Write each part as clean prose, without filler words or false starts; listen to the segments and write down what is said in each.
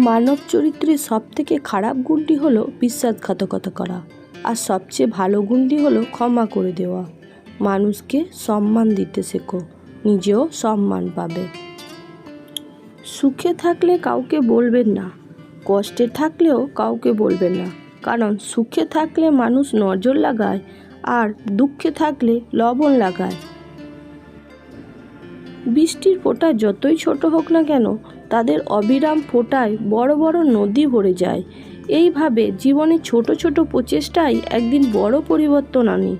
মানব চরিত্রের সবথেকে খারাপ গুণটি হলো বিশ্বাসঘাতকতা করা, আর সবচেয়ে ভালো গুণটি হলো ক্ষমা করে দেওয়া। মানুষকে সম্মান দিতে শেখো, নিজেও সম্মান পাবে। সুখে থাকলে কাউকে বলবেন না, কষ্টে থাকলেও কাউকে বলবেন না, কারণ সুখে থাকলে মানুষ নজর লাগায় আর দুঃখে থাকলে লবণ লাগায়। বৃষ্টির ফোঁটা যতই ছোট হোক না কেন, তাদের অবিরাম ফোঁটায় বড় বড় নদী ভরে যায়। এইভাবে জীবনে ছোট ছোট প্রচেষ্টাই একদিন বড় পরিবর্তন আনে।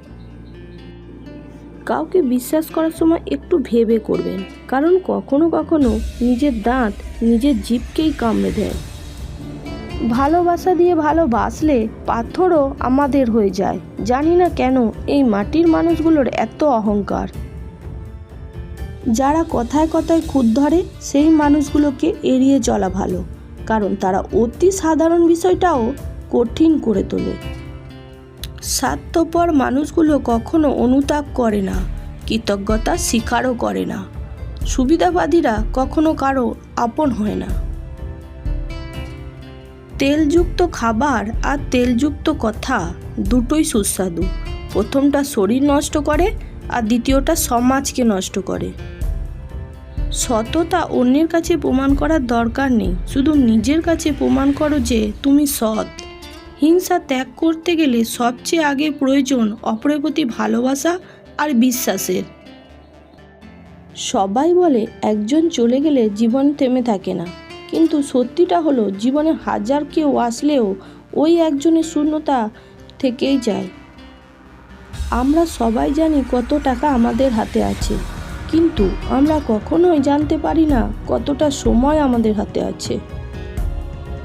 কাউকে বিশ্বাস করার সময় একটু ভেবে করবেন, কারণ কখনো কখনো নিজের দাঁত নিজের জিভকেই কামড়ে দেয়। ভালোবাসা দিয়ে ভালোবাসলে পাথরও আমাদের হয়ে যায়। জানি না কেন এই মাটির মানুষগুলোর এত অহংকার। যারা কথায় কথায় খুঁত ধরে সেই মানুষগুলোকে এড়িয়ে চলা ভালো, কারণ তারা অতি সাধারণ বিষয়টাও কঠিন করে তোলে। স্বার্থপর মানুষগুলো কখনো অনুতাপ করে না, কৃতজ্ঞতা স্বীকারও করে না। সুবিধাবাদীরা কখনো কারো আপন হয় না। তেলযুক্ত খাবার আর তেলযুক্ত কথা দুটোই সুস্বাদু। প্রথমটা শরীর নষ্ট করে আর দ্বিতীয়টা সমাজকে নষ্ট করে। সততা অন্যের কাছে প্রমাণ করার দরকার নেই, শুধু নিজের কাছে প্রমাণ করো যে তুমি সৎ। হিংসা ত্যাগ করতে গেলে সবচেয়ে আগে প্রয়োজন অপরের প্রতি ভালোবাসা আর বিশ্বাসের। সবাই বলে একজন চলে গেলে জীবন থেমে থাকে না, কিন্তু সত্যিটা হলো জীবনে হাজার কেউ আসলেও ওই একজনের শূন্যতা থেকেই যায়। আমরা সবাই জানি কত টাকা আমাদের হাতে আছে, কিন্তু আমরা কখনোই জানতে পারি না কতটা সময় আমাদের হাতে আছে।